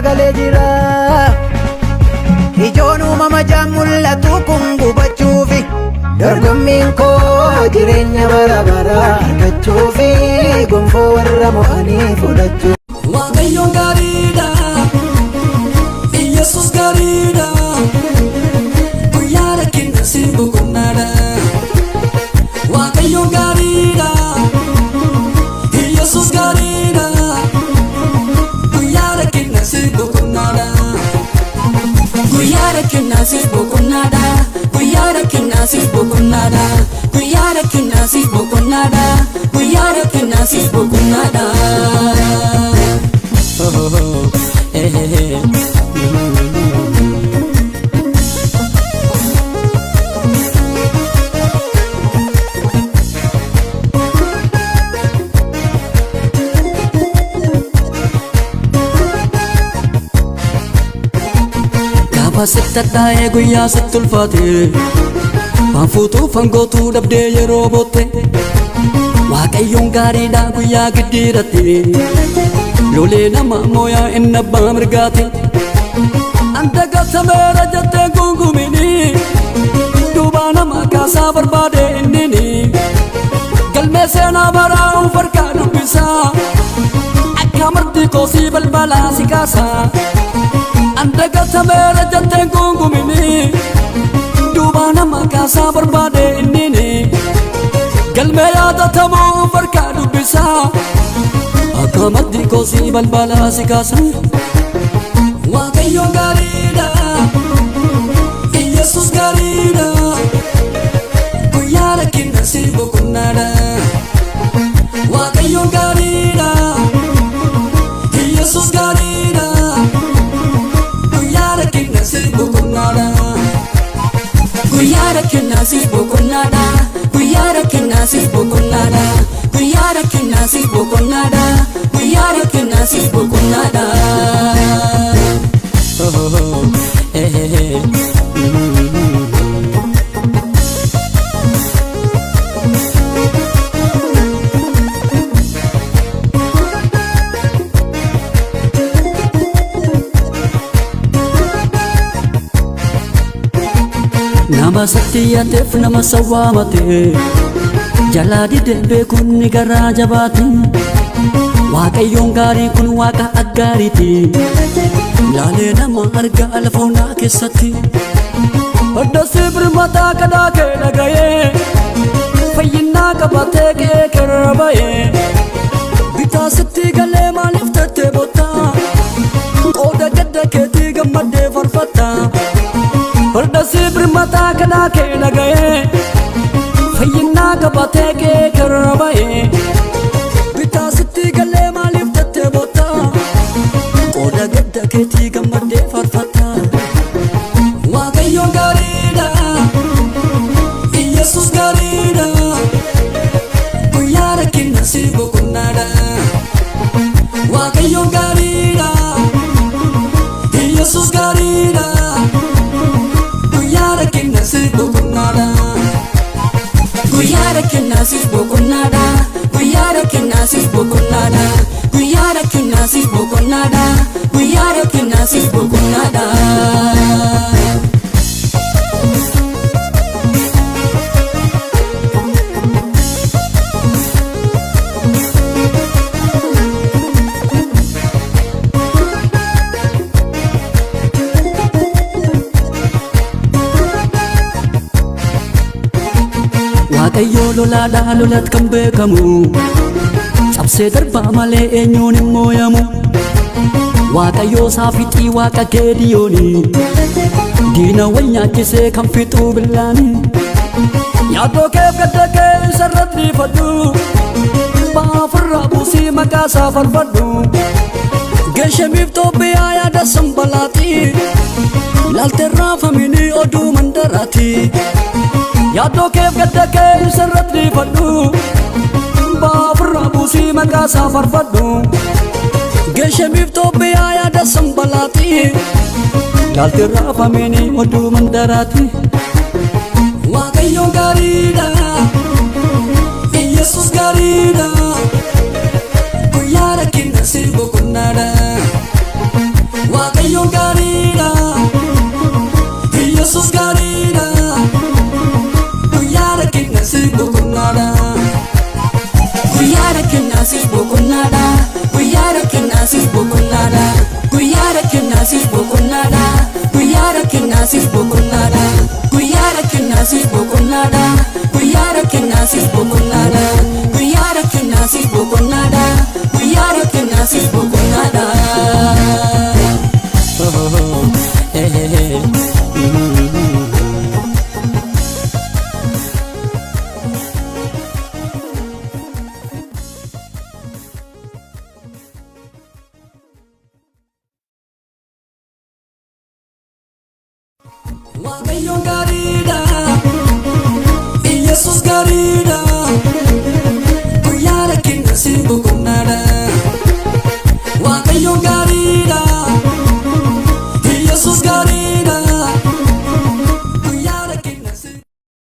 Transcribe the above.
galee jira. Ijoon uumama jaan mul'atu kun gubachuufi dorgommiin koo jireenya bara baraa argachuufi gonfoo warra mo'anii fudhachuu. Waaqayyoon gaariidha, Yesus gaariidha, guyyaa rakkina si boqonnaadha. Waaqayyoon gaariidha, Yesus gaariidha, guyyaa rakkina si boqonnaadha. Guyyaa rakkina si boqonnaadha, guyyaa rakkina si boqonnaadha, guyyaa rakkina si boqonnaadha, guyyaa rakkina si boqonnaadha. Gaafa sitti taa'ee guyyaa sitti ulfaate fanfuutuu fangootuu dhabdee yeroo bootte Waaqayyoon gaariidha guyyaa giddiiratte lolee nama mooyaa inni abbaa mirgaate anta gatameera jettee gungumini duubaa nama kaasaa barbaade innini galmee seenaa baraa'u farkaa dubbisaa akka marti koosii balbalaa si kaasaa anta gatameera jettee gungumini duubaa nama kaasaa barbaade innini galmee yaadatamuu farkaa dubbisaa akka marti koosii balbalaa si kaasaa. Waaqayyoon gaariidha, Yesus gaariidha, guyyaa rakkina si boqonnaadha. Waaqayyoon gaariidha, Yesus gaariidha, guyyaa rakkina si boqonnaadha. Guyyaa rakkina si boqonnaadha, guyyaa rakkina si boqonnaadha, guyyaa rakkina si boqonnaadha, guyyaa rakkina si boqonnaadha. Nama sattiyateef nama sawwaamate jalaa didee beekuun ni garaa jabaate Waaqayyoon gaarii kun waaqa aggaariiti laalee nama arga alfoonaa keessatti Oddosii birmataa kadhaa kee dhagayee fayyinaa qabatee kee kerra bayee bitaa sitti galee maaliif tattee bottaa qooda gadda keetii gammaddee farfattaa Oddosii birmataa kadhaa kee dhagayee fayyinaa qabatee kee kerra bayee bitaa sitti galee maaliif tattee bottaa qooda gadda keetii gammaddee farfattaa. Waaqayyoon gaariidha, Yesus gaariidha, guyyaa rakkina si boqonnaadha. Waaqayyoon gaariidha, Yesus gaariidha, guyyaa rakkina si boqonnaadha. Guyyaa rakkina si boqonnaadha, guyyaa rakkina si boqonnaadha, guyyaa rakkina si boqonnaadha, guyyaa rakkina si boqonnaadha. Waaqayyoo lolaadhaa lolat kan beekamu cabsee darbaa malee eenyuun hin mooyamu Waaqayyoo saafixii waaqa Geediyooni diina wal nyaachisee kan fixuu billaani yaadoo keef gadda kee isarratti dhiifadhu baafirraa buusii maqaa isaa farfadhu Geeshemiif Toophiyaa yaada sanbalaatii laaltee raafamini oduu mandaraati yaadoo keef gadda kee isarratti dhiifadhu baafirraa buusii maqaa isaa farfadhu Geeshemiif Toophiyaa yaada sanbalaatii laaltee raafamini oduu mandaraati. Waaqayyoon gaariidha, Yesus gaariidha, guyyaa rakkina si boqonnaadha. Waaqayyoon gaariidha Yesus gaariidha Guyyaa rakkinaa siif boqonnaadha Guyyaa rakkinaa siif boqonnaadha Guyyaa rakkinaa siif boqonnaadha Guyyaa rakkinaa siif boqonnaadha Guyyaa rakkinaa siif boqonnaadha Guyyaa rakkinaa siif boqonnaadha Guyyaa rakkinaa siif boqonnaadha Guyyaa rakkinaa siif boqonnaadha Guyyaa rakkinaa siif boqonnaadha Waaqayyoon